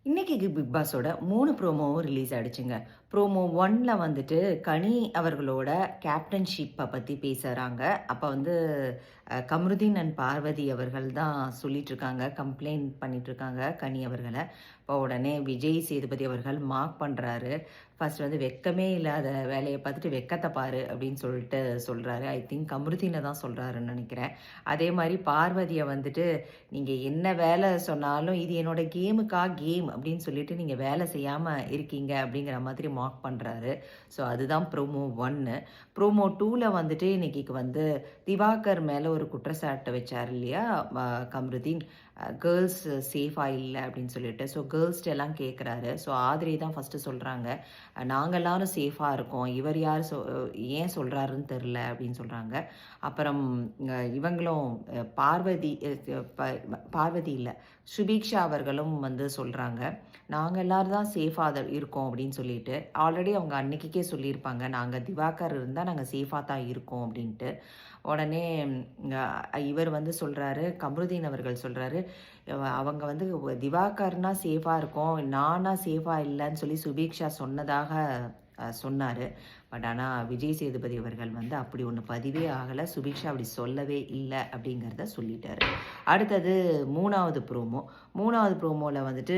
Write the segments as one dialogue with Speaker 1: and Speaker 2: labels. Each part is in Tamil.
Speaker 1: இன்னைக்கு பிக் பாஸோட 3 ப்ரோமோவும் ரிலீஸ் ஆயிடுச்சுங்க. ப்ரோமோ 1ல வந்துட்டு கனி அவர்களோட கேப்டன்ஷிப்ப பத்தி பேசுறாங்க. அப்ப வந்து கம்ருதீன் அண்ட் பார்வதி அவர்கள் தான் சொல்லிட்டுருக்காங்க. கம்ப்ளைண்ட் பண்ணிட்டுருக்காங்க கனி அவர்கள. அப்போ உடனே விஜய் சேதுபதி அவர்கள் மார்க் பண்றாரு. ஃபர்ஸ்ட் வந்து "வெட்கமே இல்லாத வேலைய பார்த்துட்டு வெட்கத்த பாரு" அப்படின்னு சொல்லிட்டு சொல்றாரு. ஐ திங்க் கம்ருதீன தான் சொல்றாருன்னு நெனைக்கிறேன். அதே மாரி பார்வதிய வந்துட்டு "நீங்க என்ன வேலை சொன்னாலும் இது என்னோட கேம்" அப்படின்னு சொல்லிட்டு நீங்க வேலை செய்யாம இருக்கீங்க அப்படிங்கிற மாதிரி மார்க் பண்றாரு. ஸோ அதுதான் ப்ரோமோ 1. ப்ரோமோ 2ல வந்துட்டு இன்னைக்கு வந்து திவாகர் மேல ஒரு குற்றச்சாட்டு வச்சாரு இல்லையா? கம்ருதீன் கேர்ள்ஸ் சேஃபா இல்ல அப்படின்னு சொல்லிட்டு. ஸோ கேர்ள்ஸ்ட்ட எல்லாம் கேட்குறாரு. ஸோ ஆதிரை தான் ஃபர்ஸ்ட்டு சொல்றாங்க. நாங்க எல்லாரும் சேஃபா இருக்கோம். இவர் யார் ஏன் சொல்றாருன்னு தெரியல அப்படின்னு சொல்றாங்க. அப்புறம் இவங்களும் பார்வதி பார்வதி இல்ல. சுபீக்ஷா அவர்களும் வந்து சொல்றாங்க. நாங்க எல்லாரும் தான் சேஃபா இருக்கோம் அப்படின்னு சொல்லிட்டு. ஆல்ரெடி அவங்க அன்னைக்கே சொல்லியிருப்பாங்க. நாங்க திவாகர் இருந்தா நாங்க சேஃபா தான் இருக்கோம் அப்படின்ட்டு. உடனே இவர் வந்து சொல்றாரு, கம்ருதீன் அவர்கள் சொல்றாரு, அவங்க வந்து திவாகர்னா சேஃபா இருக்கும். நானா சேஃபா இல்லன்னு சொல்லி சுபீக்ஷா சொன்னதாக சொன்னாரு. பட் ஆனா விஜய் சேதுபதி அவர்கள் வந்து அப்படி ஒண்ணு பதிவே ஆகல. சுபீக்ஷா அப்படி சொல்லவே இல்ல அப்படிங்கிறத சொல்லிட்டாரு. அடுத்தது 3வது ப்ரோமோ. 3வது ப்ரோமோல வந்துட்டு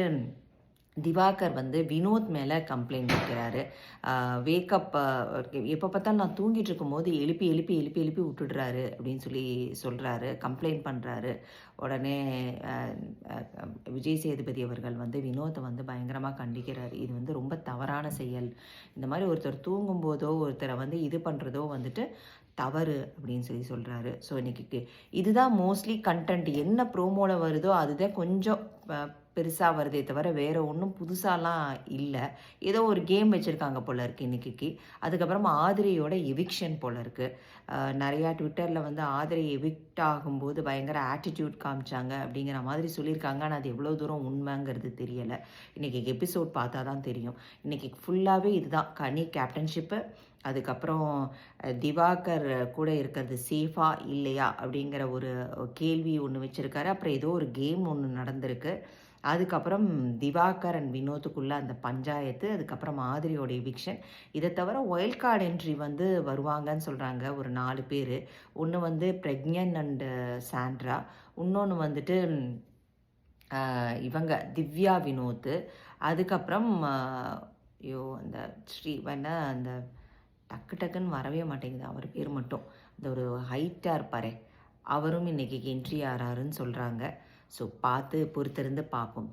Speaker 1: திவாகர் வந்து வினோத் மேல கம்ப்ளைண்ட் வைக்கிறாரு. வேக்கப் எப்ப பார்த்தாலும் நான் தூங்கிட்டு இருக்கும்போது எழுப்பி விட்டுடுறாரு அப்படின்னு சொல்லி சொல்றாரு. கம்ப்ளைண்ட் பண்றாரு. உடனே அ அ விஜய் சேதுபதி அவர்கள் வந்து வினோத்த வந்து பயங்கரமா கண்டிக்கிறாரு. இது வந்து ரொம்ப தவறான செயல். இந்த மாரி ஒருத்தர் தூங்கும்போதோ, ஒருத்தர வந்து இது பண்றதோ வந்துட்டு தவறு அப்படின்னு சொல்லி சொல்றாரு. ஸோ இன்னைக்கு இதுதான் மோஸ்ட்லி கன்டென்ட் என்ன ப்ரோமோல வருதோ அதுதான் கொஞ்சம் பெருசா வருதே தவிர வேற ஒண்ணும் புதுசாலாம் இல்ல. ஏதோ ஒரு கேம் வச்சிருக்காங்க போல இருக்கு இன்னைக்கு. அதுக்கப்புறமா ஆதிரையோட எவிக்ஷன் போல இருக்கு. நெறையா ட்விட்டர்ல வந்து ஆதிரை எவிக்ட் ஆகும்போது பயங்கர ஆட்டிட்யூட் காமிச்சாங்க அப்படிங்கிற மாதிரி சொல்லியிருக்காங்க. ஆனா அது எவ்வளோ தூரம் உண்மைங்கிறது தெரியல. இன்னைக்கு எபிசோட் பார்த்தா தான் தெரியும். இன்னைக்கு ஃபுல்லாவே இதுதான் கனி கேப்டன்ஷிப்பு. அதுக்கப்புறம் திவாகர் கூட இருக்கிறது சேஃபா இல்லையா அப்படிங்கிற ஒரு கேள்வி ஒண்ணு வச்சிருக்காரு. அப்புறம் ஏதோ ஒரு கேம் ஒண்ணு நடந்திருக்கு. அதுக்கப்புறம் திவாகர் அண்ட் வினோத்துக்குள்ள அந்த பஞ்சாயத்து, அதுக்கப்புறம் மாதிரியோட எவிக்ஷன். இத தவிர வைல்ட் கார்ட் என்ட்ரி வந்து வருவாங்கன்னு சொல்றாங்க. ஒரு 4 பேரு. ஒண்ணு வந்து பிரக்ஞன் அண்ட் சாண்ட்ரா. இன்னொன்னு வந்துட்டு இவங்க திவ்யா வினோத். அதுக்கப்புறம் ஐயோ! அந்த அந்த டக்குன்னு வரவே மாட்டேங்குது அவர் பேர் மட்டும். இந்த ஒரு ஹைட்டா இருப்பாரே, அவரும் இன்னைக்கு என்ட்ரி ஆறாருன்னு சொல்றாங்க. ஸோ பார்த்து பொறுத்திருந்து பார்ப்போம்.